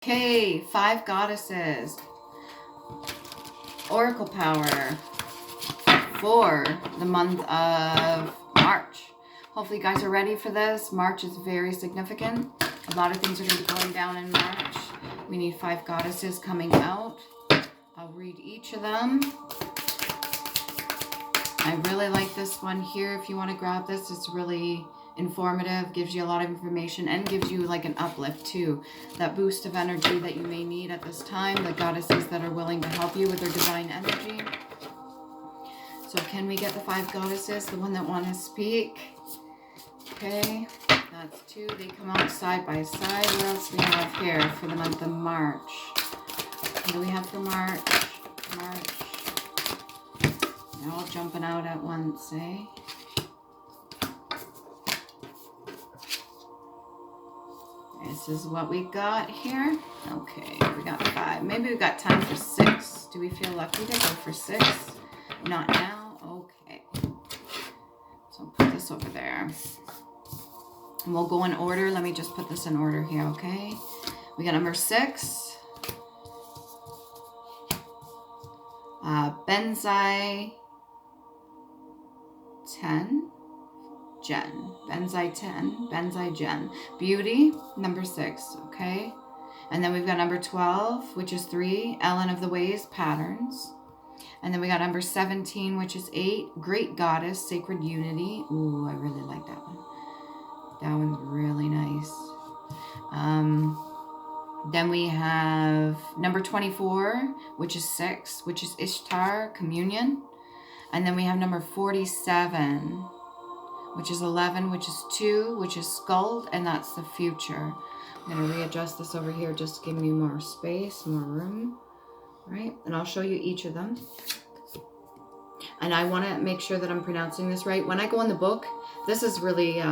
Okay, 5 goddesses. Oracle power for the month of March. Hopefully you guys are ready for this. March is very significant. A lot of things are going to be going down in March. We need 5 goddesses coming out. I'll read each of them. I really like this one here. If you want to grab this, it's really informative, gives you a lot of information, and gives you like an uplift too. That boost of energy that you may need at this time. The goddesses that are willing to help you with their divine energy. So can we get the 5 goddesses? The one that want to speak. Okay, that's 2. They come out side by side. What else we have here for the month of March? What do we have for March? They're all jumping out at once, eh? This is what we got here. Okay, we got 5. Maybe we got time for 6. Do we feel lucky to go for 6? Not now? Okay. So I'll put this over there. And we'll go in order. Let me just put this in order here, okay? We got number 6. Benzai 10. Benzai Jen. Beauty, number 6, okay? And then we've got number 12, which is 3, Ellen of the Ways, Patterns. And then we got number 17, which is 8, Great Goddess, Sacred Unity. Ooh, I really like that one. That one's really nice. Then we have number 24, which is 6, which is Ishtar, Communion. And then we have number 47, which is 11, which is 2, which is Skuld, and that's the future. I'm going to readjust this over here just to give me more space, more room. All right, and I'll show you each of them. And I want to make sure that I'm pronouncing this right. When I go in the book, this is really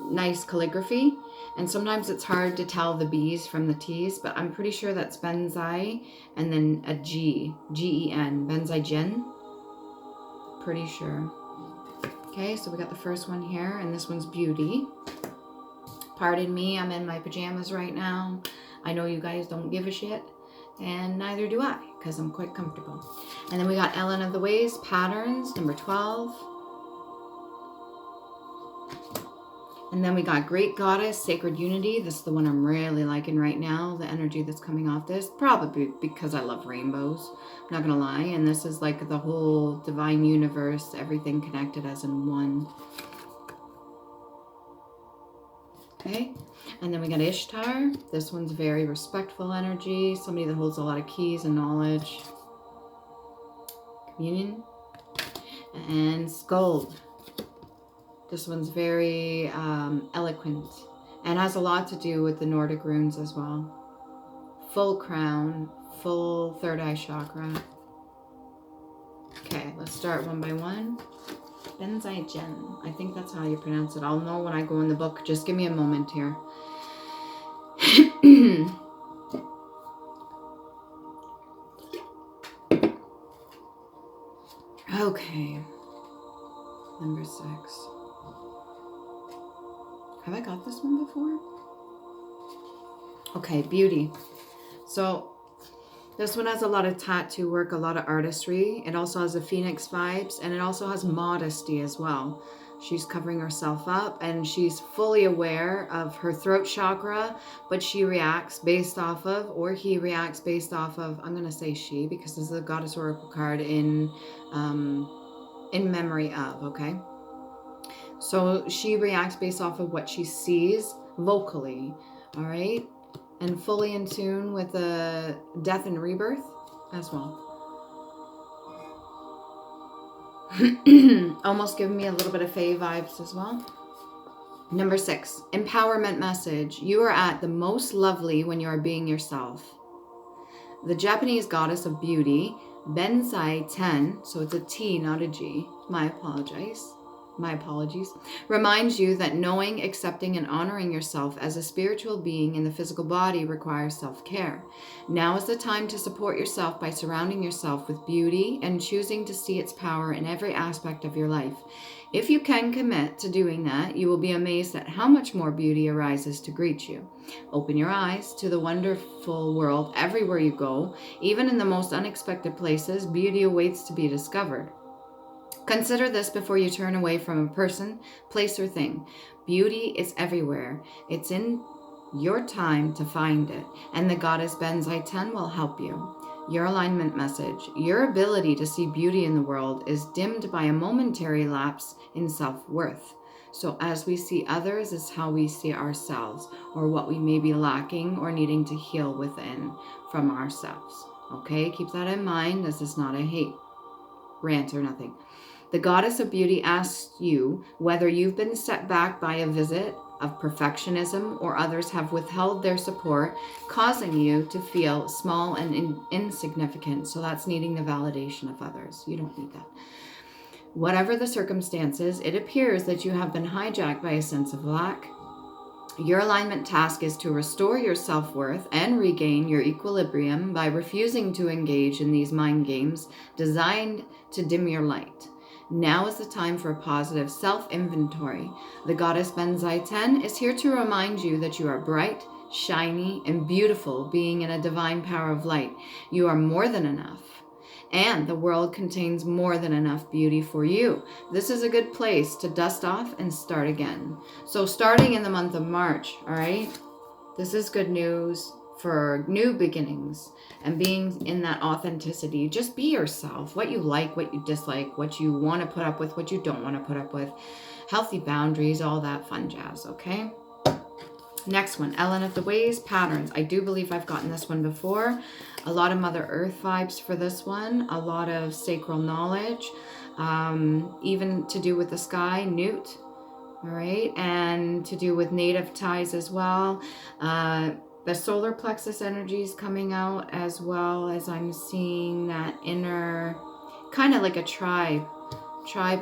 nice calligraphy, and sometimes it's hard to tell the B's from the T's, but I'm pretty sure that's Benzai and then a G, G-E-N, Benzai Jen. Pretty sure. Okay, so we got the first one here, and this one's Beauty. Pardon me, I'm in my pajamas right now. I know you guys don't give a shit, and neither do I, because I'm quite comfortable. And then we got Ellen of the Ways, Patterns, number 12. And then we got Great Goddess, Sacred Unity. This is the one I'm really liking right now, the energy that's coming off this. Probably because I love rainbows, I'm not going to lie. And this is like the whole divine universe, everything connected as in one. Okay, and then we got Ishtar. This one's very respectful energy, somebody that holds a lot of keys and knowledge. Communion. And Skuld. This one's very eloquent and has a lot to do with the Nordic runes as well. Full crown, full third eye chakra. Okay, let's start one by one. Benzai Jen. I think that's how you pronounce it. I'll know when I go in the book. Just give me a moment here. Okay. Number 6. Have I got this one before? Okay, Beauty. So this one has a lot of tattoo work, a lot of artistry. It also has a phoenix vibes, and it also has modesty as well. She's covering herself up, and she's fully aware of her throat chakra, but she reacts based off of, or he reacts based off of, I'm going to say she, because this is a Goddess Oracle card in memory of, okay? So she reacts based off of what she sees vocally, all right? And fully in tune with the death and rebirth as well. Almost giving me a little bit of Fae vibes as well. Number 6, empowerment message. You are at the most lovely when you are being yourself. The Japanese goddess of beauty, Benzai 10, so it's a T, not a G. My apologies. my apologies, reminds you that knowing, accepting, and honoring yourself as a spiritual being in the physical body requires self-care. Now is the time to support yourself by surrounding yourself with beauty and choosing to see its power in every aspect of your life. If you can commit to doing that, you will be amazed at how much more beauty arises to greet you. Open your eyes to the wonderful world everywhere you go. Even in the most unexpected places, beauty awaits to be discovered. Consider this before you turn away from a person, place, or thing. Beauty is everywhere. It's in your time to find it, and the goddess Benzai 10 will help you. Your alignment message. Your ability to see beauty in the world is dimmed by a momentary lapse in self-worth. So as we see others is how we see ourselves, or what we may be lacking or needing to heal within from ourselves. Okay, keep that in mind. This is not a hate rant or nothing. The goddess of beauty asks you whether you've been set back by a visit of perfectionism or others have withheld their support, causing you to feel small and insignificant. So that's needing the validation of others. You don't need that. Whatever the circumstances, it appears that you have been hijacked by a sense of lack. Your alignment task is to restore your self-worth and regain your equilibrium by refusing to engage in these mind games designed to dim your light. Now is the time for a positive self-inventory. The goddess Benzai 10 is here to remind you that you are bright, shiny, and beautiful, being in a divine power of light. You are more than enough. And the world contains more than enough beauty for you. This is a good place to dust off and start again. So starting in the month of March, all right? This is good news for new beginnings and being in that authenticity. Just be yourself, what you like, what you dislike, what you want to put up with, what you don't want to put up with, healthy boundaries, all that fun jazz, okay? Next one, Ellen of the Ways, patterns. I do believe I've gotten this one before. A lot of Mother Earth vibes for this one, a lot of sacral knowledge, even to do with the sky, Newt, all right, and to do with native ties as well. The solar plexus energy is coming out, as well as I'm seeing that inner, kind of like a tribe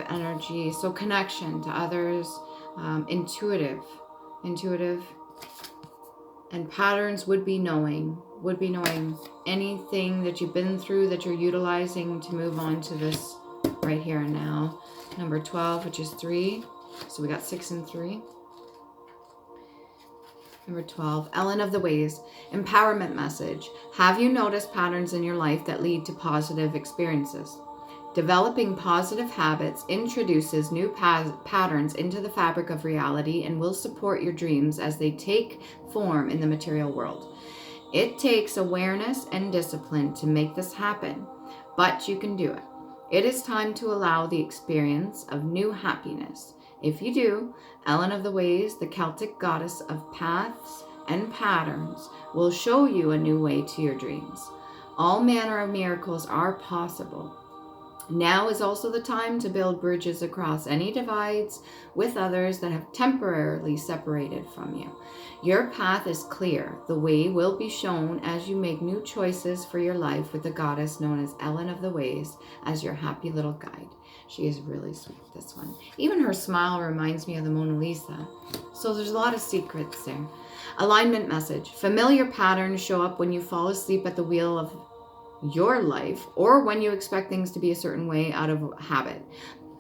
energy. So connection to others, intuitive, and patterns would be knowing anything that you've been through that you're utilizing to move on to this right here and now. Number 12, which is 3. So we got 6 and 3. Number 12, Ellen of the Ways, empowerment message. Have you noticed patterns in your life that lead to positive experiences? Developing positive habits introduces new patterns into the fabric of reality and will support your dreams as they take form in the material world. It takes awareness and discipline to make this happen, but you can do it. It is time to allow the experience of new happiness. If you do, Ellen of the Ways, the Celtic goddess of paths and patterns, will show you a new way to your dreams. All manner of miracles are possible. Now is also the time to build bridges across any divides with others that have temporarily separated from you. Your path is clear. The way will be shown as you make new choices for your life with the goddess known as Ellen of the Ways as your happy little guide. She is really sweet, this one. Even her smile reminds me of the Mona Lisa. So there's a lot of secrets there. Alignment message. Familiar patterns show up when you fall asleep at the wheel of your life or when you expect things to be a certain way out of habit.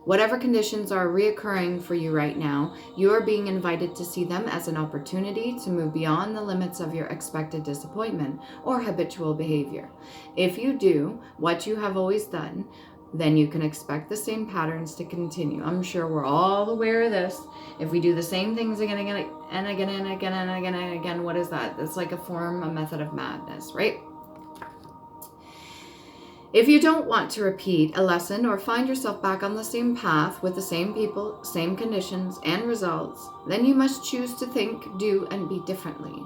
Whatever conditions are reoccurring for you right now, you are being invited to see them as an opportunity to move beyond the limits of your expected disappointment or habitual behavior. If you do what you have always done, then you can expect the same patterns to continue. I'm sure we're all aware of this. If we do the same things again and again and again and again and again and again, what is that? It's like a method of madness, right? If you don't want to repeat a lesson or find yourself back on the same path with the same people, same conditions and results, then you must choose to think, do, and be differently.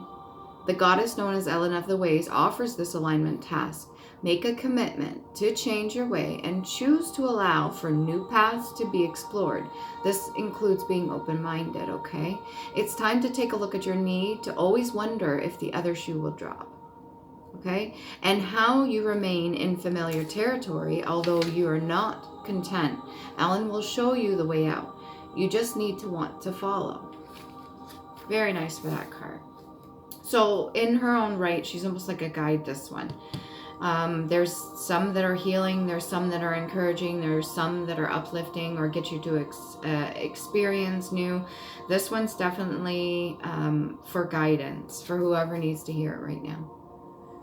The goddess known as Ellen of the Ways offers this alignment task. Make a commitment to change your way and choose to allow for new paths to be explored. This includes being open-minded, okay? It's time to take a look at your need to always wonder if the other shoe will drop. Okay, and how you remain in familiar territory, although you are not content. Ellen will show you the way out. You just need to want to follow. Very nice for that card. So in her own right, she's almost like a guide, this one. There's some that are healing. There's some that are encouraging. There's some that are uplifting or get you to experience new. This one's definitely for guidance, for whoever needs to hear it right now.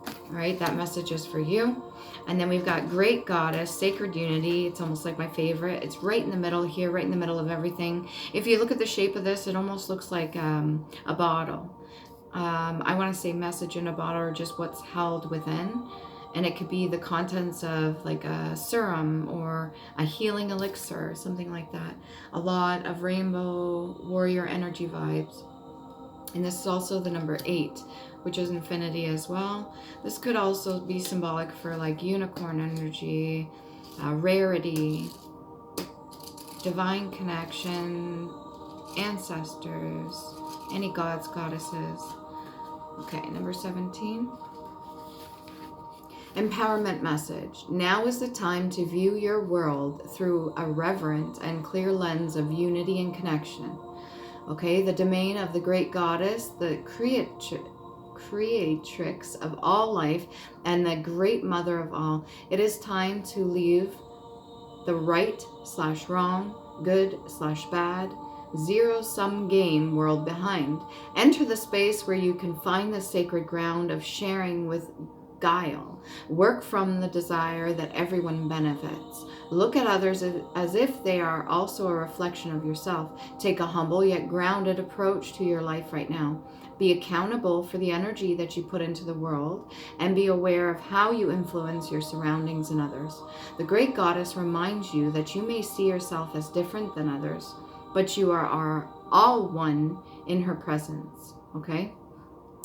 All right, that message is for you. And then we've got Great Goddess, Sacred Unity. It's almost like my favorite. It's right in the middle here, right in the middle of everything. If you look at the shape of this, it almost looks like a bottle. I want to say message in a bottle, or just what's held within. And it could be the contents of like a serum or a healing elixir, something like that. A lot of rainbow warrior energy vibes. And this is also the number 8, which is infinity as well. This could also be symbolic for like unicorn energy, rarity, divine connection, ancestors, any gods, goddesses. Okay, number 17. Empowerment message. Now is the time to view your world through a reverent and clear lens of unity and connection. Okay, the domain of the great goddess, the creatrix of all life, and the great mother of all. It is time to leave the right/wrong, good/bad, zero-sum game world behind. Enter the space where you can find the sacred ground of sharing with guile. Work from the desire that everyone benefits. Look at others as if they are also a reflection of yourself. Take a humble yet grounded approach to your life right now. Be accountable for the energy that you put into the world, and be aware of how you influence your surroundings and others. The great goddess reminds you that you may see yourself as different than others, but you are all one in her presence. Okay?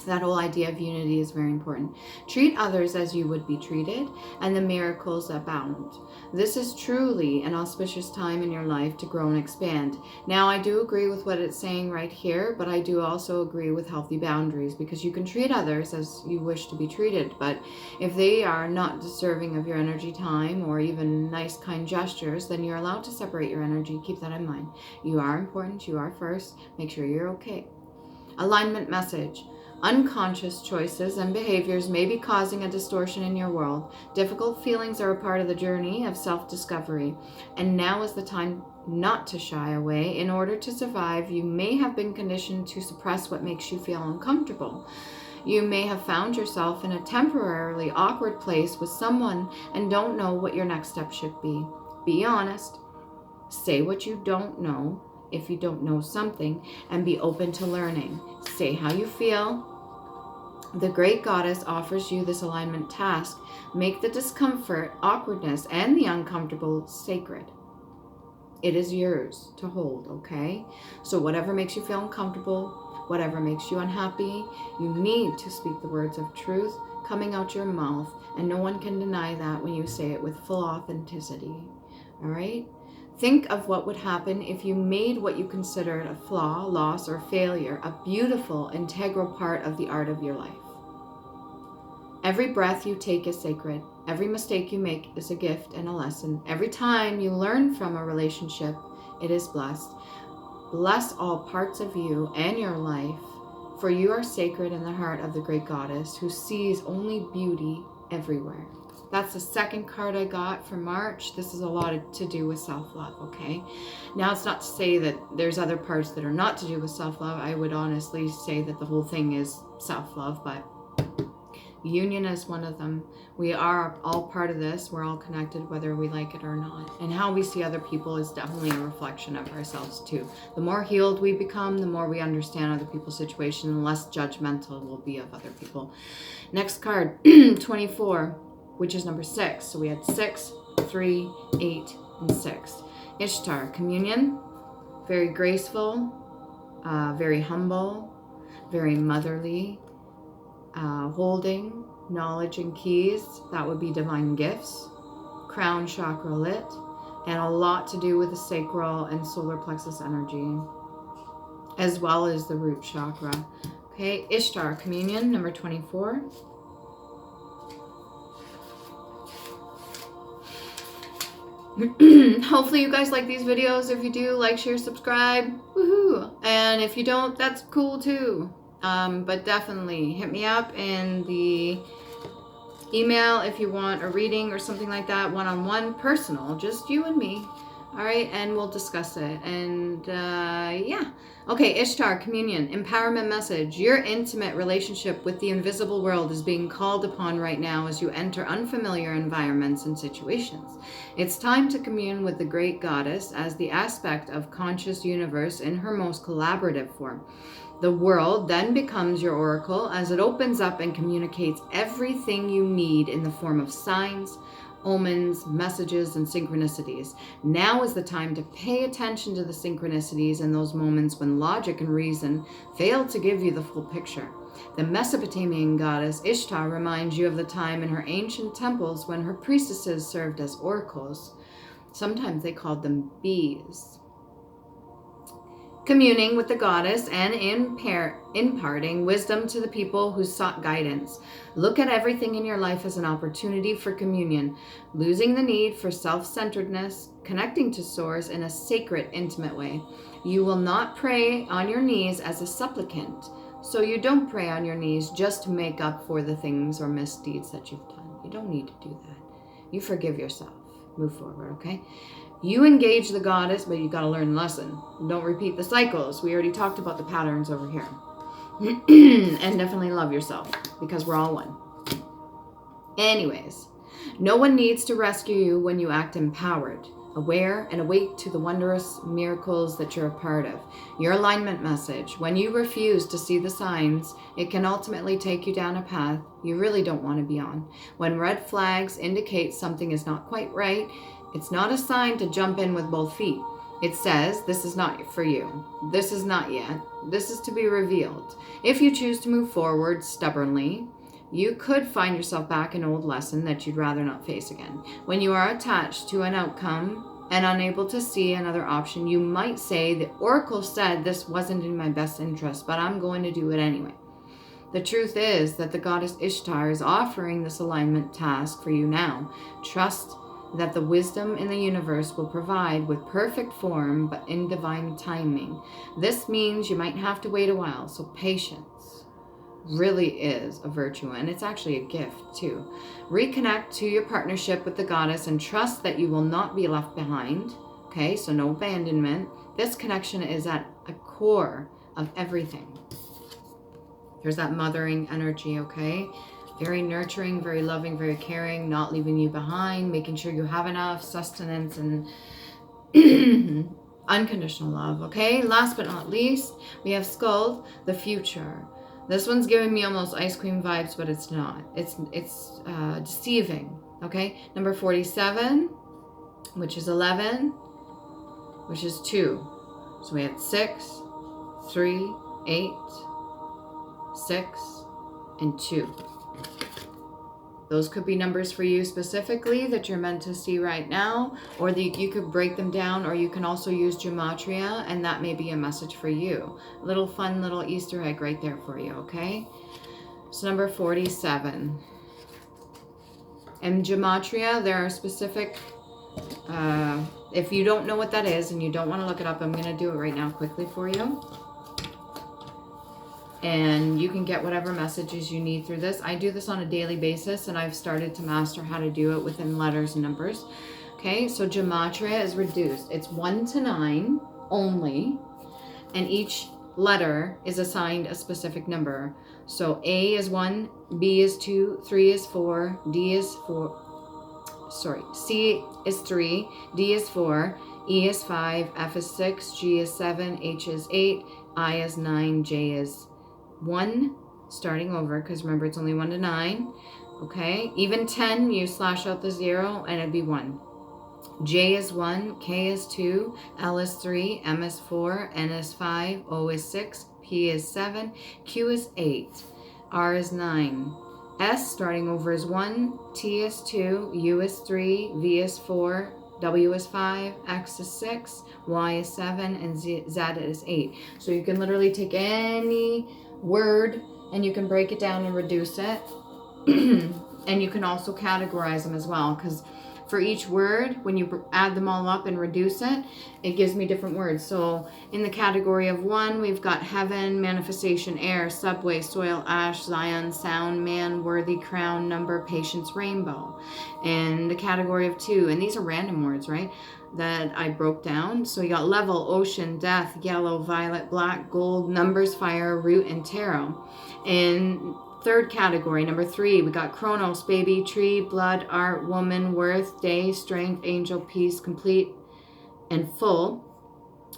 That whole idea of unity is very important. Treat others as you would be treated, and the miracles abound. This is truly an auspicious time in your life to grow and expand. Now, I do agree with what it's saying right here, but I do also agree with healthy boundaries, because you can treat others as you wish to be treated, but if they are not deserving of your energy, time, or even nice, kind gestures, then you're allowed to separate your energy. Keep that in mind. You are important. You are first. Make sure you're okay. Alignment message. Unconscious choices and behaviors may be causing a distortion in your world. Difficult feelings are a part of the journey of self-discovery, and now is the time not to shy away. In order to survive, you may have been conditioned to suppress what makes you feel uncomfortable. You may have found yourself in a temporarily awkward place with someone and don't know what your next step should be. Be honest. Say what you don't know if you don't know something, and be open to learning. Say how you feel. The great goddess offers you this alignment task. Make the discomfort, awkwardness, and the uncomfortable sacred. It is yours to hold, okay? So whatever makes you feel uncomfortable, whatever makes you unhappy, you need to speak the words of truth coming out your mouth, and no one can deny that when you say it with full authenticity, all right? Think of what would happen if you made what you considered a flaw, loss, or failure a beautiful, integral part of the art of your life. Every breath you take is sacred. Every mistake you make is a gift and a lesson. Every time you learn from a relationship, it is blessed. Bless all parts of you and your life, for you are sacred in the heart of the great goddess who sees only beauty everywhere. That's the second card I got for March. This is a lot to do with self-love, okay? Now, it's not to say that there's other parts that are not to do with self-love. I would honestly say that the whole thing is self-love, but union is one of them. We are all part of this. We're all connected, whether we like it or not. And how we see other people is definitely a reflection of ourselves, too. The more healed we become, the more we understand other people's situation, and less judgmental we'll be of other people. Next card, 24. Which is number 6. So we had 6, 3, 8, and 6. Ishtar, communion, very graceful, very humble, very motherly, holding, knowledge and keys, that would be divine gifts, crown chakra lit, and a lot to do with the sacral and solar plexus energy, as well as the root chakra. Okay, Ishtar, communion, number 24. Hopefully you guys like these videos. If you do, like, share, subscribe. Woohoo! And if you don't, that's cool too. But definitely hit me up in the email if you want a reading or something like that, one-on-one, personal, just you and me. All right, and we'll discuss it. And yeah. Okay, Ishtar, communion, empowerment message. Your intimate relationship with the invisible world is being called upon right now as you enter unfamiliar environments and situations. It's time to commune with the great goddess as the aspect of conscious universe in her most collaborative form. The world then becomes your oracle as it opens up and communicates everything you need in the form of signs, omens, messages, and synchronicities. Now is the time to pay attention to the synchronicities in those moments when logic and reason fail to give you the full picture. The Mesopotamian goddess Ishtar reminds you of the time in her ancient temples when her priestesses served as oracles. Sometimes they called them bees. Communing with the goddess and imparting wisdom to the people who sought guidance. Look at everything in your life as an opportunity for communion, losing the need for self-centeredness, connecting to Source in a sacred, intimate way. You will not pray on your knees as a supplicant, so you don't pray on your knees just to make up for the things or misdeeds that you've done. You don't need to do that. You forgive yourself. Move forward, okay? You engage the goddess, but you got to learn the lesson. Don't repeat the cycles. We already talked about the patterns over here. And definitely love yourself, because we're all one. Anyways, no one needs to rescue you when you act empowered, aware, and awake to the wondrous miracles that you're a part of. Your alignment message: when you refuse to see the signs, it can ultimately take you down a path you really don't want to be on. When red flags indicate something is not quite right, it's not a sign to jump in with both feet. It says, this is not for you. This is not yet. This is to be revealed. If you choose to move forward stubbornly, you could find yourself back in an old lesson that you'd rather not face again. When you are attached to an outcome and unable to see another option, you might say, the oracle said this wasn't in my best interest, but I'm going to do it anyway. The truth is that the goddess Ishtar is offering this alignment task for you now. Trust that the wisdom in the universe will provide with perfect form, but in divine timing. This means you might have to wait a while, so patience really is a virtue, and it's actually a gift too. Reconnect to your partnership with the goddess and trust that you will not be left behind. Okay, so no abandonment. This connection is at a core of everything. There's that mothering energy, okay? Very nurturing, very loving, very caring, not leaving you behind, making sure you have enough sustenance and unconditional love, okay? Last but not least, we have Skuld, the future. This one's giving me almost ice cream vibes, but it's not. It's deceiving, okay? Number 47, which is 11, which is 2. So we had 6, 3, 8, 6, and 2. Those could be numbers for you specifically that you're meant to see right now, or you could break them down, or you can also use gematria, and that may be a message for you. A little fun little Easter egg right there for you, okay? So number 47. In gematria, there are specific, if you don't know what that is and you don't want to look it up, I'm going to do it right now quickly for you. And you can get whatever messages you need through this. I do this on a daily basis, and I've started to master how to do it within letters and numbers. Okay, so gematria is reduced. It's 1 to 9 only, and each letter is assigned a specific number. So A is 1, B is 2, 3 is 4, C is 3, D is 4, E is 5, F is 6, G is 7, H is 8, I is 9, J is 1, starting over, because remember it's only 1 to 9. Okay, even 10, you slash out the 0 and it'd be 1. J is 1, K is 2, L is 3, M is 4, N is 5, O is 6, P is 7, Q is 8, R is 9, S starting over is 1, T is 2, U is 3, V is 4, W is 5, X is 6, Y is 7, and Z is 8. So you can literally take any word and you can break it down and reduce it. And you can also categorize them as well, because for each word, when you add them all up and reduce it, it gives me different words. So in the category of 1, we've got heaven, manifestation, air, subway, soil, ash, Zion, sound, man, worthy, crown, number, patience, rainbow. In the category of 2, and these are random words, right, that I broke down. So you got level, ocean, death, yellow, violet, black, gold, numbers, fire, root, and tarot. In third category, number 3, we got Chronos, baby, tree, blood, art, woman, worth, day, strength, angel, peace, complete, and full.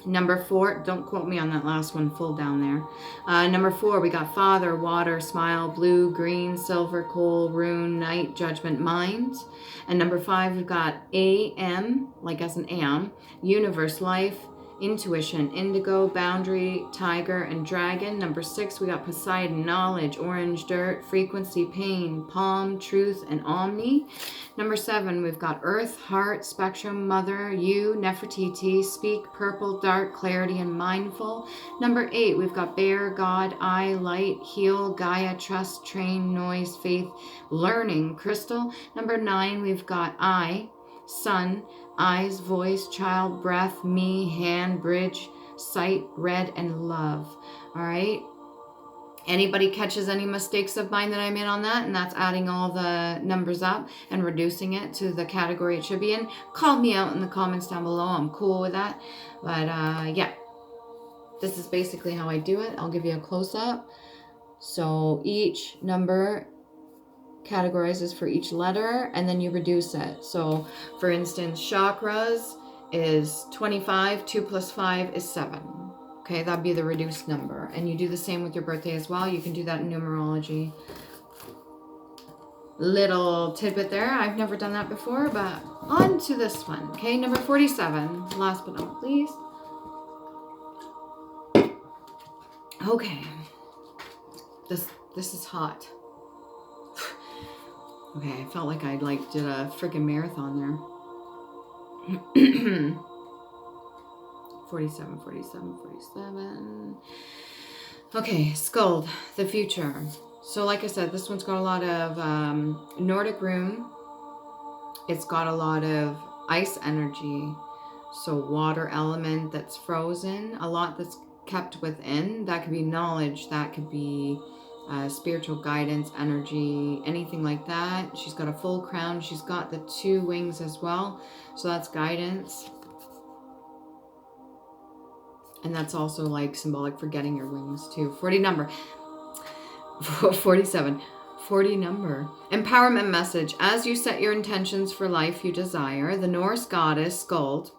Number 4, don't quote me on that last one, full down there. Number 4, we got father, water, smile, blue, green, silver, coal, rune, night, judgment, mind. And number 5, we've got AM, like as an am, universe, life, intuition, indigo, boundary, tiger, and dragon. Number 6, we got Poseidon, knowledge, orange, dirt, frequency, pain, palm, truth, and omni. Number 7, we've got earth, heart, spectrum, mother, you, Nefertiti, speak, purple, dark, clarity, and mindful. Number 8, we've got bear, God, eye, light, heal, Gaia, trust, train, noise, faith, learning, crystal. Number 9, we've got I, sun, eyes, voice, child, breath, me, hand, bridge, sight, red, and love. All right. Anybody catches any mistakes of mine that I made on that, and that's adding all the numbers up and reducing it to the category it should be in, call me out in the comments down below. I'm cool with that. But yeah, this is basically how I do it. I'll give you a close-up. So each number categorizes for each letter, and then you reduce it. So for instance, chakras is 25, 2 plus 5 is 7. Okay, that'd be the reduced number. And you do the same with your birthday as well. You can do that in numerology. Little tidbit there. I've never done that before, but on to this one. Okay, number 47, last but not least. Okay, this is hot. Okay, I felt like I did a freaking marathon there. 47, 47, 47. Okay, Skuld, the future. So like I said, this one's got a lot of Nordic rune. It's got a lot of ice energy. So water element that's frozen. A lot that's kept within. That could be knowledge. That could be spiritual guidance, energy, anything like that. She's got a full crown. She's got the 2 wings as well. So that's guidance. And that's also like symbolic for getting your wings too. 40 number. 47. 40 number. Empowerment message. As you set your intentions for life you desire, the Norse goddess Skuld,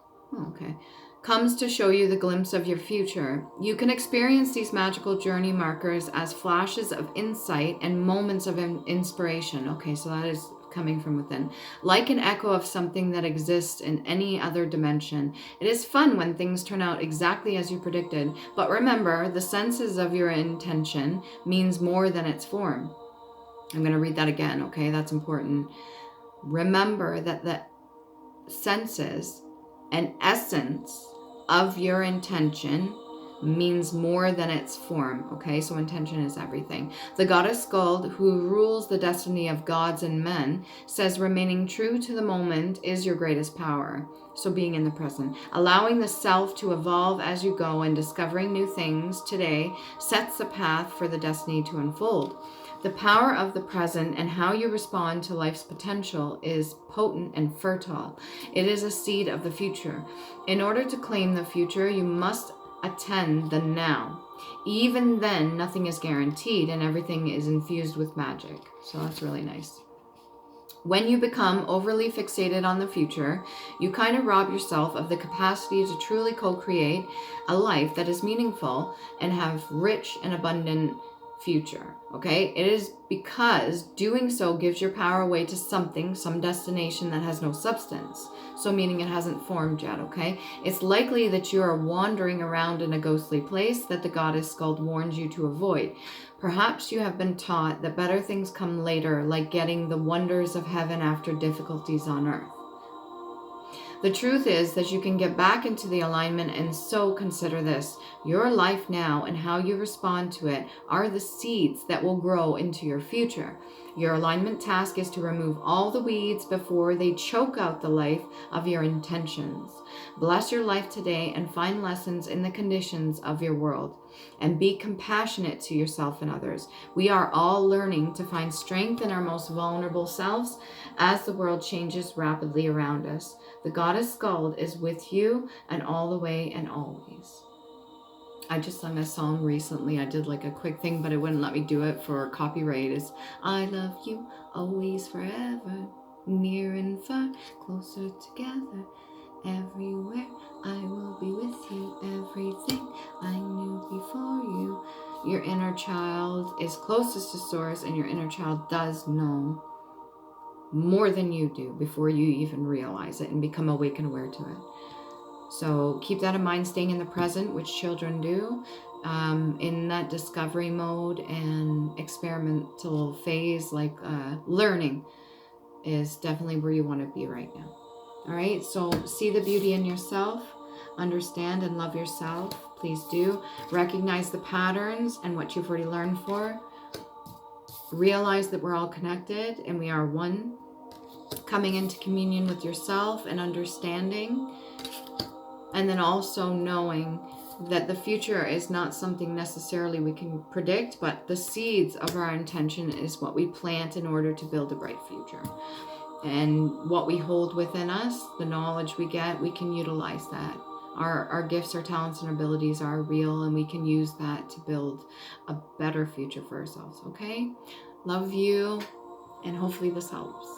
comes to show you the glimpse of your future. You can experience these magical journey markers as flashes of insight and moments of inspiration. Okay, so that is coming from within. Like an echo of something that exists in any other dimension. It is fun when things turn out exactly as you predicted, but remember, the senses of your intention means more than its form. I'm going to read that again, okay? That's important. Remember that the senses and essence of your intention means more than its form, okay? So intention is everything. The goddess Skuld, who rules the destiny of gods and men, says remaining true to the moment is your greatest power. So being in the present, allowing the self to evolve as you go and discovering new things today sets the path for the destiny to unfold. The power of the present and how you respond to life's potential is potent and fertile. It is a seed of the future. In order to claim the future, you must attend the now. Even then, nothing is guaranteed and everything is infused with magic. So that's really nice. When you become overly fixated on the future, you kind of rob yourself of the capacity to truly co-create a life that is meaningful and have rich and abundant future. Okay, it is because doing so gives your power away to something, some destination that has no substance. So meaning it hasn't formed yet. Okay, it's likely that you are wandering around in a ghostly place that the goddess Skuld warns you to avoid. Perhaps you have been taught that better things come later, like getting the wonders of heaven after difficulties on earth. The truth is that you can get back into the alignment, and so consider this. Your life now and how you respond to it are the seeds that will grow into your future. Your alignment task is to remove all the weeds before they choke out the life of your intentions. Bless your life today and find lessons in the conditions of your world. And be compassionate to yourself and others. We are all learning to find strength in our most vulnerable selves as the world changes rapidly around us. The goddess Skald is with you and all the way and always. I just sung a song recently. I did like a quick thing, but it wouldn't let me do it for copyright. It's I love you always, forever, near and far, closer together, everywhere. I will be with you, everything I knew before you. Your inner child is closest to source, and your inner child does know more than you do before you even realize it and become awake and aware to it. So keep that in mind, staying in the present, which children do, in that discovery mode and experimental phase, like learning is definitely where you want to be right now. All right, so see the beauty in yourself, understand and love yourself. Please do. Recognize the patterns and what you've already learned for. Realize that we're all connected and we are one. Coming into communion with yourself and understanding. And then also knowing that the future is not something necessarily we can predict, but the seeds of our intention is what we plant in order to build a bright future. And what we hold within us, the knowledge we get, we can utilize that. Our gifts, our talents, and abilities are real, and we can use that to build a better future for ourselves, okay? Love you, and hopefully this helps.